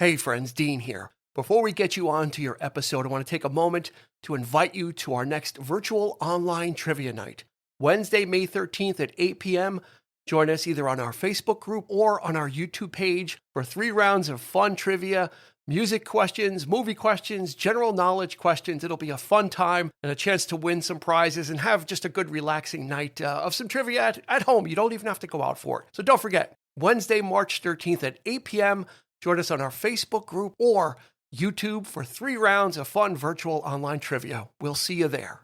Hey friends, Dean here. Before we get you on to your episode, I want to take a moment to invite you to our next virtual online trivia night. Wednesday, May 13th at 8 p.m. Join us either on our Facebook group or on our YouTube page for 3 rounds of fun trivia, music questions, movie questions, general knowledge questions. It'll be a fun time and a chance to win some prizes and have just a good relaxing night of some trivia at home. You don't even have to go out for it. So don't forget, Wednesday, March 13th at 8 p.m. Join us on our Facebook group or YouTube for 3 rounds of fun virtual online trivia. We'll see you there.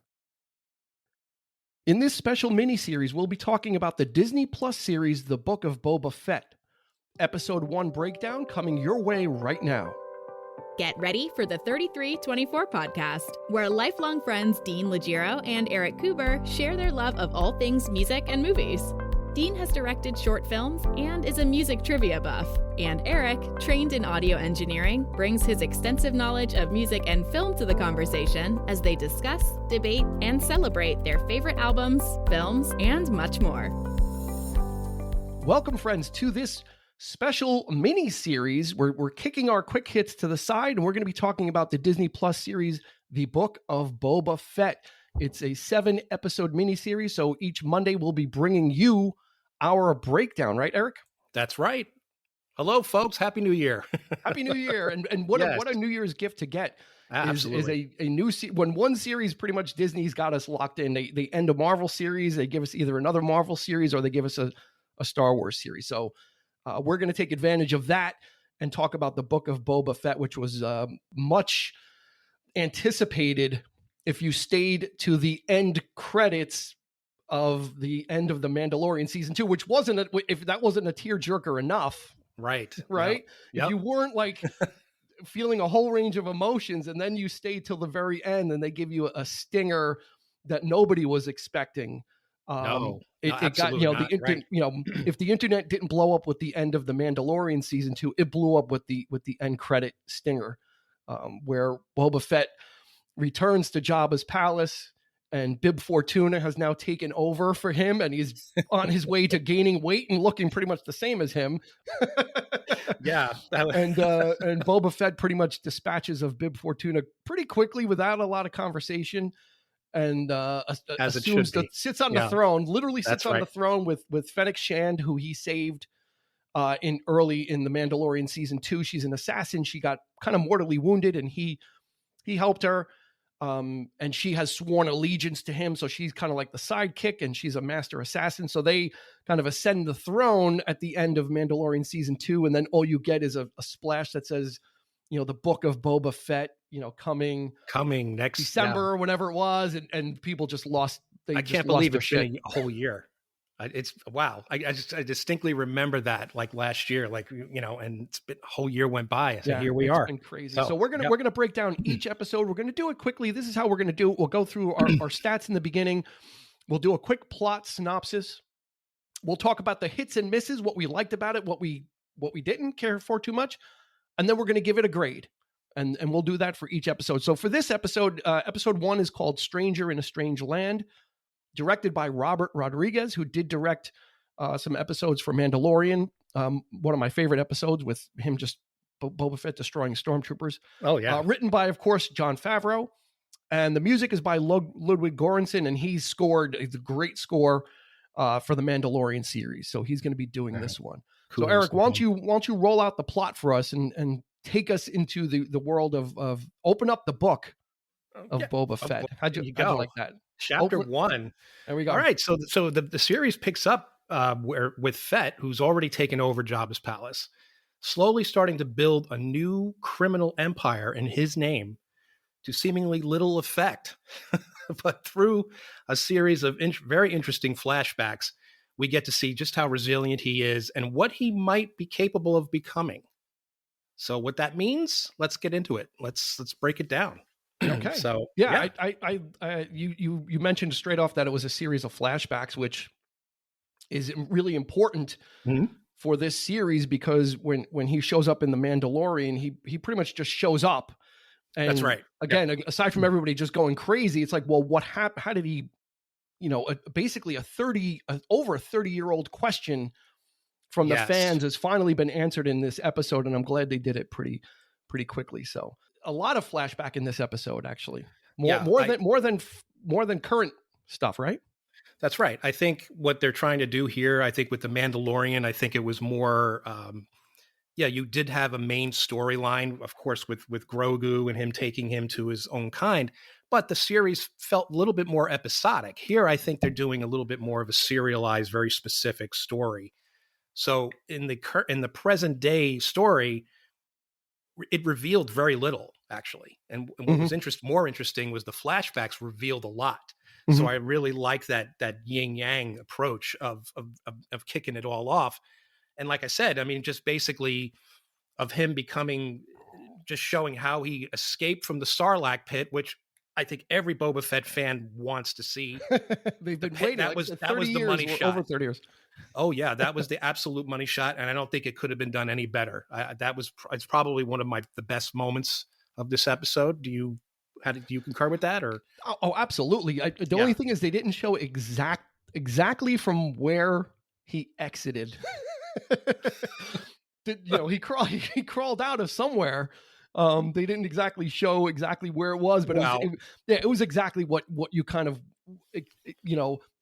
In this special mini-series, we'll be talking about the Disney Plus series, The Book of Boba Fett. Episode 1 breakdown coming your way right now. Get ready for the 3324 podcast, where lifelong friends Dean Legiro and Erik Kuber share their love of all things music and movies. Dean has directed short films and is a music trivia buff, and Erik, trained in audio engineering, brings his extensive knowledge of music and film to the conversation as they discuss, debate, and celebrate their favorite albums, films, and much more. Welcome, friends, to this special mini-series where we're kicking our quick hits to the side, and we're going to be talking about the Disney Plus series, The Book of Boba Fett. It's a 7-episode mini-series, so each Monday we'll be bringing you our breakdown, right, Erik? That's right. Hello, folks. Happy New Year. Happy New Year. And what, Yes. what a New Year's gift to get is Absolutely. a new when one series pretty much Disney's got us locked in. They end a Marvel series, they give us either another Marvel series or they give us a Star Wars series. So we're going to take advantage of that and talk about the Book of Boba Fett, which was much anticipated if you stayed to the end credits of the end of the Mandalorian season 2, which wasn't if that wasn't a tearjerker enough, Right. right? Yep. If you weren't like feeling a whole range of emotions, and then you stayed till the very end, and they give you a stinger that nobody was expecting. It got if the internet didn't blow up with the end of the Mandalorian season 2, it blew up with the end credit stinger, where Boba Fett returns to Jabba's palace. And Bib Fortuna has now taken over for him, and he's on his way to gaining weight and looking pretty much the same as him. Yeah. And Boba Fett pretty much dispatches of Bib Fortuna pretty quickly without a lot of conversation, and As it assumes should be. sits on the Yeah. throne, literally sits That's on right. the throne with Fennec Shand, who he saved in the Mandalorian season 2. She's an assassin. She got kind of mortally wounded, and he helped her. And she has sworn allegiance to him, so she's kind of like the sidekick, and she's a master assassin. So they kind of ascend the throne at the end of Mandalorian season 2, and then all you get is a splash that says, the Book of Boba Fett, coming next December or whenever it was, and people just lost. I can't believe it's been a whole year. It's wow. I distinctly remember that, like last year, and it's been a whole year went by. So here we are. It's been crazy. So we're gonna break down each episode. We're gonna do it quickly. This is how we're gonna do it. We'll go through our stats in the beginning. We'll do a quick plot synopsis. We'll talk about the hits and misses, what we liked about it, what we didn't care for too much, and then we're gonna give it a grade. And we'll do that for each episode. So for this episode, episode 1 is called Stranger in a Strange Land, directed by Robert Rodriguez, who did direct some episodes for Mandalorian. One of my favorite episodes with him just Boba Fett destroying stormtroopers. Oh, yeah. Written by, of course, Jon Favreau. And the music is by Ludwig Göransson, and he scored a great score for the Mandalorian series. So he's going to be doing this one. Cool. So Erik, why don't you roll out the plot for us and take us into the world of open up the book of Boba Fett. How'd you like that? Chapter 1. There we go. All right. So the series picks up with Fett, who's already taken over Jabba's palace, slowly starting to build a new criminal empire in his name to seemingly little effect. But through a series of very interesting flashbacks, we get to see just how resilient he is and what he might be capable of becoming. So what that means, let's get into it. Let's break it down. Okay. So yeah. You mentioned straight off that it was a series of flashbacks, which is really important for this series, because when he shows up in The Mandalorian, he pretty much just shows up. And that's right. Again, aside from everybody just going crazy, it's like, well, what happened? How did he, basically over a 30-year-old question from the Yes. fans has finally been answered in this episode, and I'm glad they did it pretty quickly. So a lot of flashback in this episode, actually, more than current stuff, right? That's right. I think what they're trying to do here, I think with the Mandalorian, I think it was more, you did have a main storyline, of course, with Grogu and him taking him to his own kind, but the series felt a little bit more episodic. Here, I think they're doing a little bit more of a serialized, very specific story. So in the present day story, it revealed very little, actually. And what was more interesting was the flashbacks revealed a lot. So I really like that yin yang approach of kicking it all off. And like I said, I mean, just basically of him just showing how he escaped from the Sarlacc pit, which I think every Boba Fett fan wants to see. They've been waiting. That was the money shot. Over 30 years. Oh yeah, that was the absolute money shot, and I don't think it could have been done any better. It's probably one of the best moments of this episode. Do you concur with that, or? Oh, absolutely. The only thing is they didn't show exactly from where he exited. He crawled out of somewhere. They didn't exactly show exactly where it was, but it was exactly what you kind of,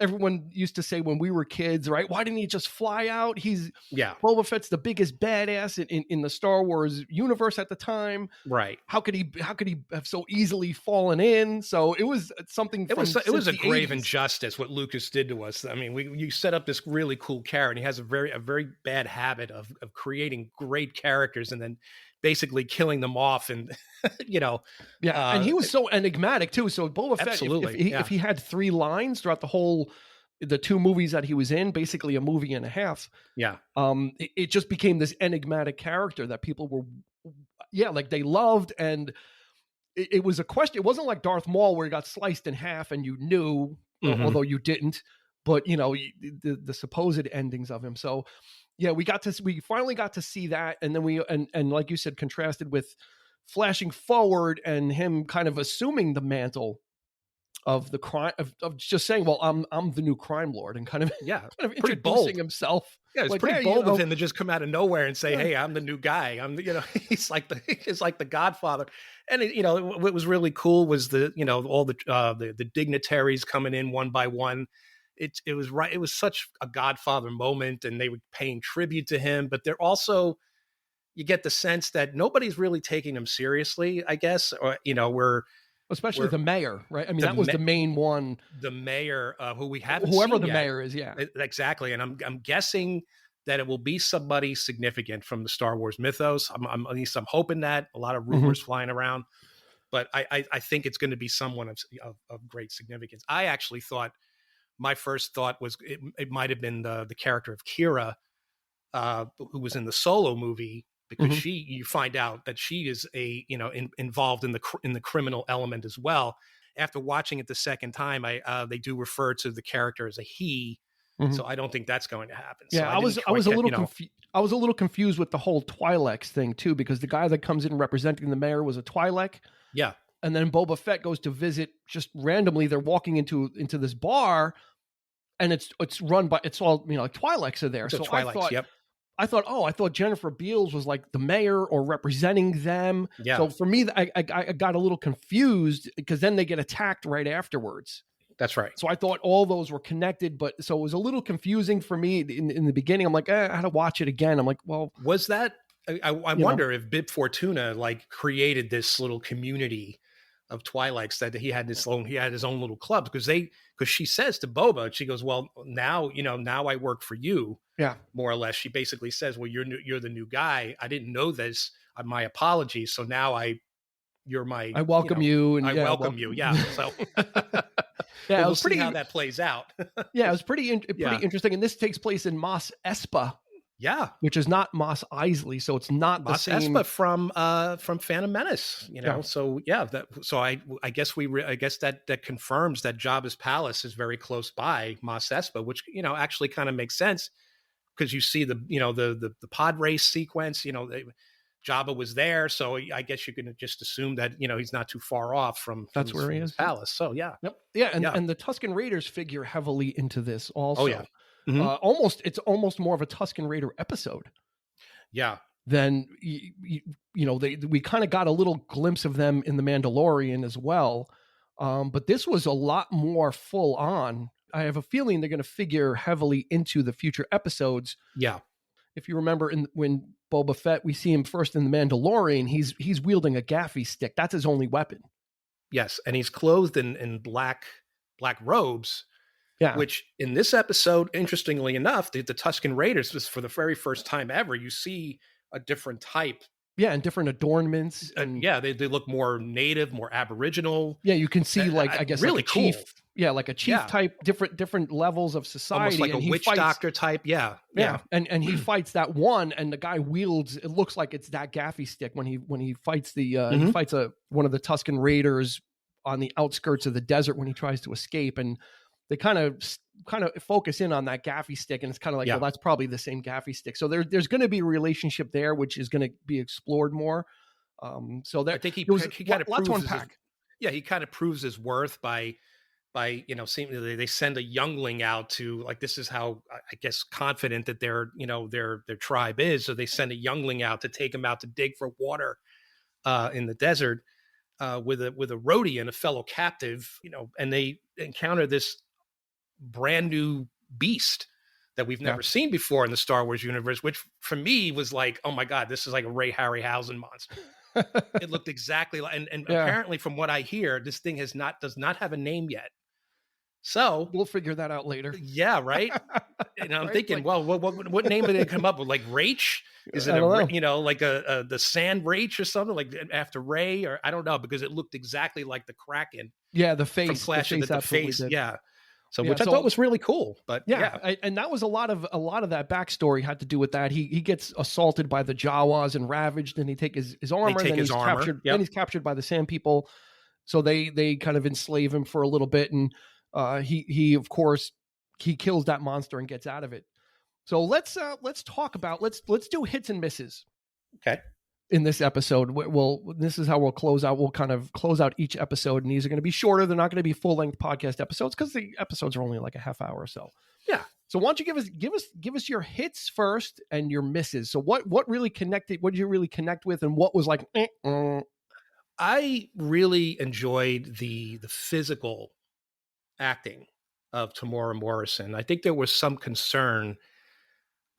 everyone used to say when we were kids, right? Why didn't he just fly out? Boba Fett's the biggest badass in the Star Wars universe at the time, right? How could he have so easily fallen in? So it was something. It was a grave injustice what Lucas did to us. I mean, you set up this really cool character, and he has a very bad habit of creating great characters and then basically killing them off, and and he was so enigmatic too. So Boba Fett, if he had 3 lines throughout the 2 movies that he was in, basically a movie and a half, it just became this enigmatic character that people were, they loved, and it was a question. It wasn't like Darth Maul where he got sliced in half and you knew, although you didn't, but the supposed endings of him. So. Yeah, we finally got to see that, and then and like you said, contrasted with flashing forward and him kind of assuming the mantle of the crime of just saying, "Well, I'm the new crime lord," and kind of introducing himself. Yeah, it's pretty bold of him to just come out of nowhere and say, "Hey, I'm the new guy." He's like the Godfather. And what was really cool was all the dignitaries coming in one by one. It was right. It was such a Godfather moment, and they were paying tribute to him. But they're also, you get the sense that nobody's really taking him seriously, I guess. Or especially the mayor, right? I mean, that was the main one. The mayor, who we haven't whoever seen the yet. Mayor is, exactly. And I'm guessing that it will be somebody significant from the Star Wars mythos. At least I'm hoping that. A lot of rumors flying around, but I think it's going to be someone of great significance. I actually thought. My first thought was it might have been the character of Kira, who was in the Solo movie, because you find out that she is involved in the criminal element as well. After watching it the second time, they do refer to the character as a he, so I don't think that's going to happen. Yeah, so I was a little confused with the whole Twi'lek thing too, because the guy that comes in representing the mayor was a Twi'lek. Yeah. And then Boba Fett goes to visit just randomly. They're walking into this bar, and it's run by, it's all, like Twi'leks are there. So I thought Jennifer Beals was like the mayor or representing them. Yeah. So for me, I got a little confused because then they get attacked right afterwards. That's right. So I thought all those were connected, but so it was a little confusing for me in the beginning. I'm like, I had to watch it again. I'm like, well, was that? I wonder if Bib Fortuna created this little community of Twi'leks that he had his own little club, because she says to Boba, she goes, well, now I work for you. Yeah. More or less. She basically says, well, you're the new guy. I didn't know this. My apologies. So now I welcome you. And I welcome you. Yeah. So yeah, we'll see how that plays out. Yeah. It was pretty interesting. And this takes place in Mos Espa. Yeah, which is not Mos Eisley, so it's not Mos the same. Espa from Phantom Menace, Yeah. So yeah, I guess that confirms that Jabba's palace is very close by Mos Espa, which actually kind of makes sense, because you see the pod race sequence. Jabba was there, so I guess you can just assume that he's not too far off from that's where he is. Palace. So yeah, yep, yeah, and the Tusken Raiders figure heavily into this also. Oh yeah. Mhm. It's almost more of a Tusken Raider episode Yeah. than we kind of got a little glimpse of them in The Mandalorian as well. But this was a lot more full on. I have a feeling they're going to figure heavily into the future episodes. Yeah. If you remember, when Boba Fett, we see him first in The Mandalorian, he's wielding a gaffy stick. That's his only weapon. Yes. And he's clothed in black robes, Yeah. which in this episode, interestingly enough, the Tusken Raiders, was for the very first time ever, you see a different type. Yeah, and different adornments. And they look more native, more aboriginal. Yeah, you can see I guess really like a chief. cool. Yeah, like a chief type, different levels of society. Almost like a witch doctor type. Yeah. And he fights that one, and the guy wields. It looks like it's that gaffy stick when he fights he fights one of the Tusken Raiders on the outskirts of the desert when he tries to escape, and they kind of focus in on that gaffy stick, and it's kind of like, well, that's probably the same gaffy stick. So there's going to be a relationship there, which is going to be explored more. So I think he kind of proves he kind of proves his worth by seemingly they send a youngling out to, like, this is how I guess confident that their tribe is. So they send a youngling out to take him out to dig for water in the desert with a Rodian, a fellow captive, and they encounter this brand new beast that we've never seen before in the Star Wars universe, which for me was like, oh my God, this is like a Ray Harryhausen monster. It looked exactly like, and apparently from what I hear, this thing does not have a name yet. So we'll figure that out later. Yeah, right. And I'm thinking, well, what name did they come up with? Like Rach? Is it like the Sand Rach or something, like after Ray? Or I don't know, because it looked exactly like the Kraken. Yeah, the face. From Clash of the Face. Did. Yeah. So which I thought was really cool. But and that was a lot of that backstory had to do with that. He gets assaulted by the Jawas and ravaged, and he take his armor. Then he's captured. Then he's captured by the Sand People. So they kind of enslave him for a little bit, and he of course he kills that monster and gets out of it. So let's talk about let's do hits and misses. Okay. In this episode, this is how we'll close out. We'll kind of close out each episode, and these are going to be shorter. They're not going to be full length podcast episodes because the episodes are only like a half hour or so. Yeah. So why don't you give us your hits first and your misses? So what really connected? What did you really connect with, and what was like? I really enjoyed the physical acting of Tamora Morrison. I think there was some concern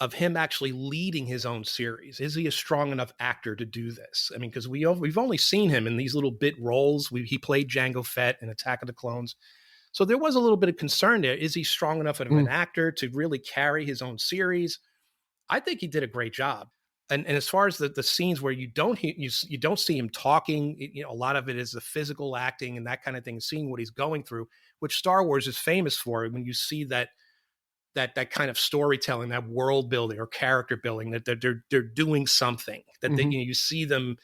of him actually leading his own series. Is he a strong enough actor to do this? I mean, because we've only seen him in these little bit roles. He played Jango Fett in Attack of the Clones. So there was a little bit of concern there. Is he strong enough of an actor to really carry his own series? I think he did a great job. And as far as the scenes where you don't see him talking, a lot of it is the physical acting and that kind of thing, seeing what he's going through, which Star Wars is famous for. When you see that kind of storytelling, that world building or character building, that they're doing something, that you see them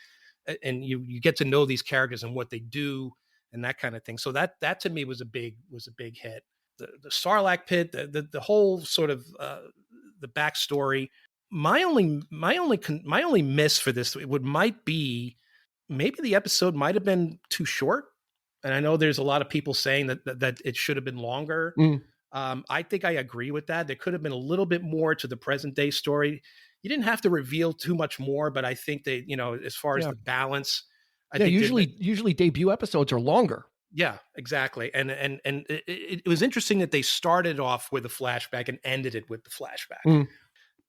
and you get to know these characters and what they do and that kind of thing. So that to me was a big hit. The Sarlacc pit, the whole sort of the backstory. My only miss for this might be maybe the episode might have been too short. And I know there's a lot of people saying that it should have been longer. I think I agree with that. There could have been a little bit more to the present day story. You didn't have to reveal too much more, but I think that, as far as the balance, I think usually debut episodes are longer. Yeah, exactly. And it was interesting that they started off with a flashback and ended it with the flashback.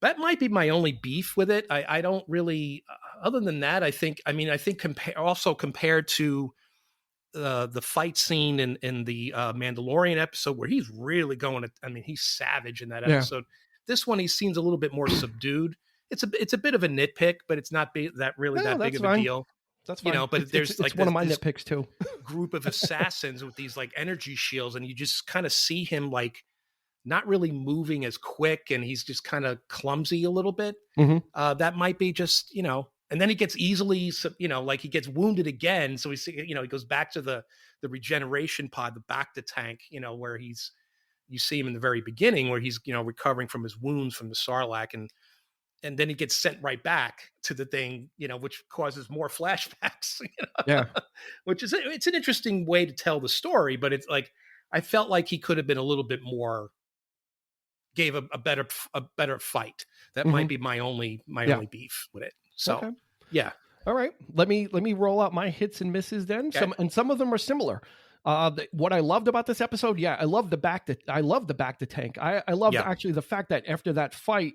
That might be my only beef with it. I don't really, other than that, I think compared to the fight scene in the Mandalorian episode, where he's really he's savage in that episode. This one, he seems a little bit more subdued. It's a bit of a nitpick, but it's not that big of a deal. That's fine. But there's like one of my nitpicks too. Group of assassins with these like energy shields, and you just kind of see him like not really moving as quick, and he's just kind of clumsy a little bit. That might be just, and then he gets easily, like he gets wounded again. So he goes back to the regeneration pod, the Bacta tank, where you see him in the very beginning where he's, recovering from his wounds from the Sarlacc, and then he gets sent right back to the thing, which causes more flashbacks, which is, it's an interesting way to tell the story, but it's like, I felt like he could have been a little bit more, gave a better fight. That might be my only beef with it. So Okay. yeah. All right, let me roll out my hits and misses then. Okay. Some of them are similar. What I loved about this episode, I love the back to tank. I loved actually the fact that after that fight,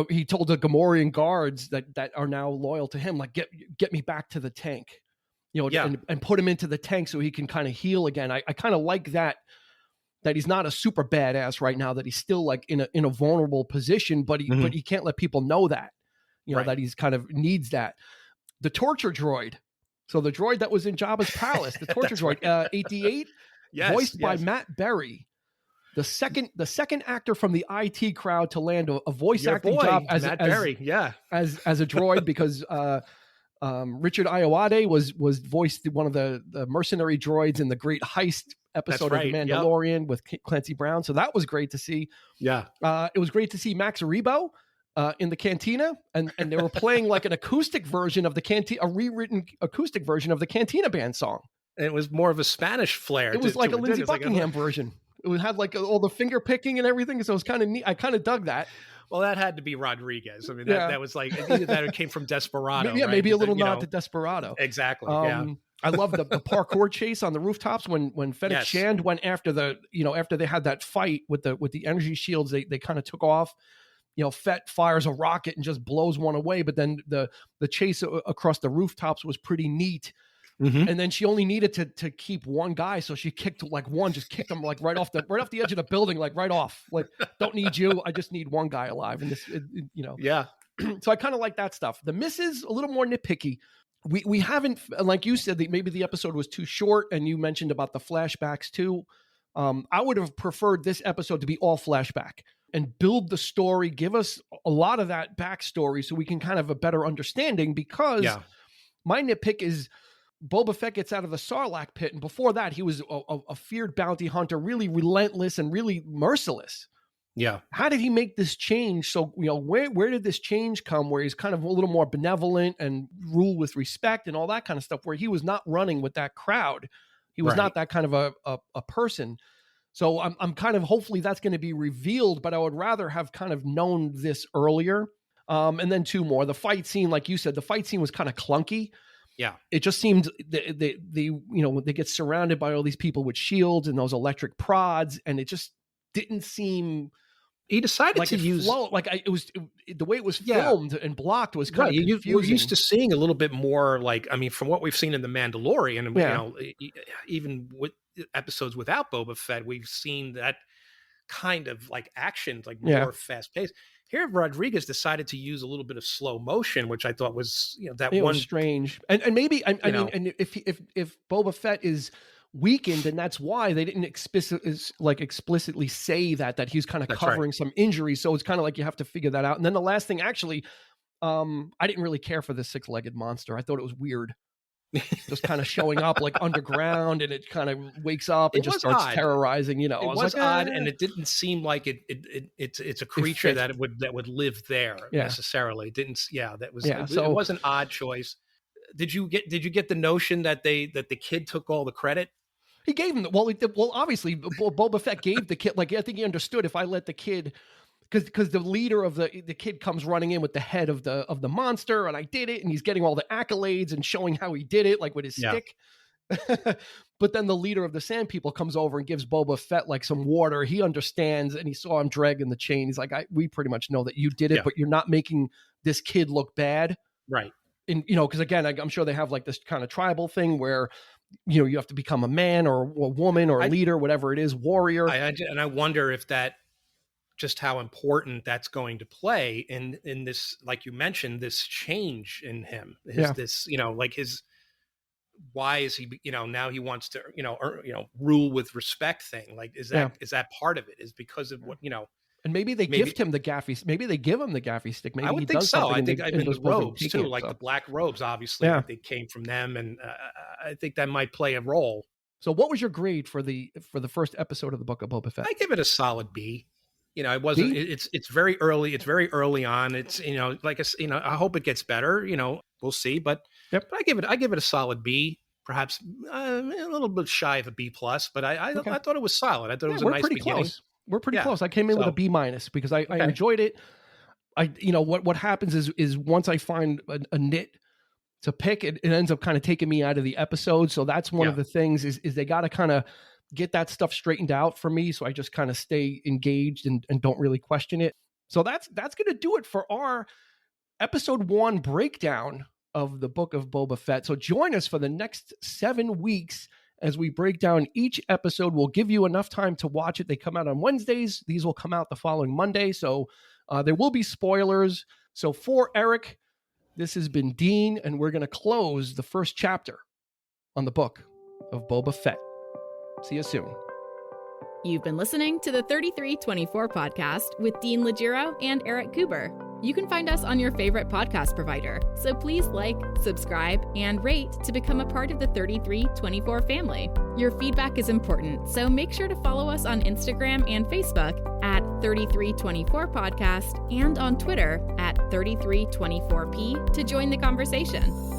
he told the Gamorrean guards that are now loyal to him, like get me back to the tank, and put him into the tank so he can kind of heal again. I kind of like that he's not a super badass right now, that he's still like in a vulnerable position, but he can't let people know that, that he's kind of needs that. The torture droid. So the droid that was in Jabba's palace, the torture droid, 88, voiced by Matt Berry, the second actor from the IT crowd to land a voice acting job as Matt Berry, as a droid, because Richard Ayoade was voiced one of the mercenary droids in the Great Heist episode of The Mandalorian with Clancy Brown. So that was great to see. Yeah, it was great to see Max Rebo in the cantina, and they were playing like an acoustic version of a rewritten acoustic version of the Cantina Band song. And it was more of a Spanish flair. It was like a Lindsey Buckingham version. It had like all the finger picking and everything, so it was kind of neat. I kind of dug that. Well, that had to be Rodriguez. I mean, that was like, either that it came from Desperado. Yeah, right? Maybe a little nod to Desperado. Exactly. I love the parkour chase on the rooftops when Fennec Shand went after after they had that fight with the energy shields. They kind of took off. Fett fires a rocket and just blows one away, but then the chase across the rooftops was pretty neat. And then she only needed to keep one guy, so she kicked him like right off the edge of the building, like right off. Like, don't need you, I just need one guy alive. And this, so I kind of like that stuff. The misses, a little more nitpicky. We haven't, like you said, maybe the episode was too short, and you mentioned about the flashbacks too. I would have preferred this episode to be all flashback and build the story, give us a lot of that backstory so we can kind of have a better understanding, because my nitpick is Boba Fett gets out of the Sarlacc pit, and before that he was a feared bounty hunter, really relentless and really merciless. Yeah. How did he make this change? So, where did this change come, where he's kind of a little more benevolent and rule with respect and all that kind of stuff, where he was not running with that crowd. He was not that kind of a person. So I'm kind of, hopefully that's going to be revealed, but I would rather have kind of known this earlier. And then two more. The fight scene, like you said, the fight scene was kind of clunky. Yeah. It just seemed they get surrounded by all these people with shields and those electric prods, and it just didn't seem. He decided like to use the way it was filmed and blocked was kind of confusing. We're used to seeing a little bit more, from what we've seen in The Mandalorian, even with episodes without Boba Fett, we've seen that kind of like action, like more fast paced. Here, Rodriguez decided to use a little bit of slow motion, which I thought was, was strange. And maybe, I mean, and if Boba Fett is weakened, and that's why they didn't explicitly say that he's kind of covering some injuries. So it's kind of like you have to figure that out. And then the last thing, actually, I didn't really care for this 6-legged monster. I thought it was weird. Just kind of showing up like underground, and it kind of wakes up and just starts terrorizing. It was odd, and it didn't seem like it's a creature that would live there necessarily. It didn't. So it was an odd choice. Did you get the notion that the kid took all the credit? He gave him obviously Boba Fett gave the kid, like, I think he understood, if I let the kid, because the leader of the kid comes running in with the head of the monster, and I did it, and he's getting all the accolades and showing how he did it, like with his stick. But then the leader of the Sand People comes over and gives Boba Fett like some water. He understands, and he saw him dragging the chain. He's like, we pretty much know that you did it, but you're not making this kid look bad. Right. And, because again, I'm sure they have like this kind of tribal thing where, you have to become a man or a woman or a leader, whatever it is, warrior. And I wonder if that, just how important that's going to play in this, like you mentioned, this change in him, why is he, now he wants to, rule with respect thing. Like, is that part of it, is because of what, and maybe they gift him the gaffy. Maybe they give him the gaffy stick. Maybe I would think so. I think the robes too, like the black robes, obviously, they came from them, and I think that might play a role. So, what was your grade for the first episode of the Book of Boba Fett? I give it a solid B. It wasn't. It's very early. It's very early on. It's I hope it gets better. We'll see. But I give it a solid B. Perhaps a little bit shy of a B plus. But I thought it was solid. I thought it was a nice beginning. Close. We're pretty Yeah. close. I came in with a B- because I enjoyed it. What happens is once I find a nit to pick, it ends up kind of taking me out of the episode. So that's one of the things is they got to kind of get that stuff straightened out for me. So I just kind of stay engaged and don't really question it. So that's going to do it for our episode 1 breakdown of the Book of Boba Fett. So join us for the next 7 weeks as we break down each episode. We'll give you enough time to watch it. They come out on Wednesdays. These will come out the following Monday. So there will be spoilers. So for Erik, this has been Dean, and we're going to close the first chapter on the Book of Boba Fett. See you soon. You've been listening to the 3324 podcast with Dean Legiro and Erik Kuber. You can find us on your favorite podcast provider, so please like, subscribe, and rate to become a part of the 3324 family. Your feedback is important, so make sure to follow us on Instagram and Facebook at 3324 podcast and on Twitter at 3324p to join the conversation.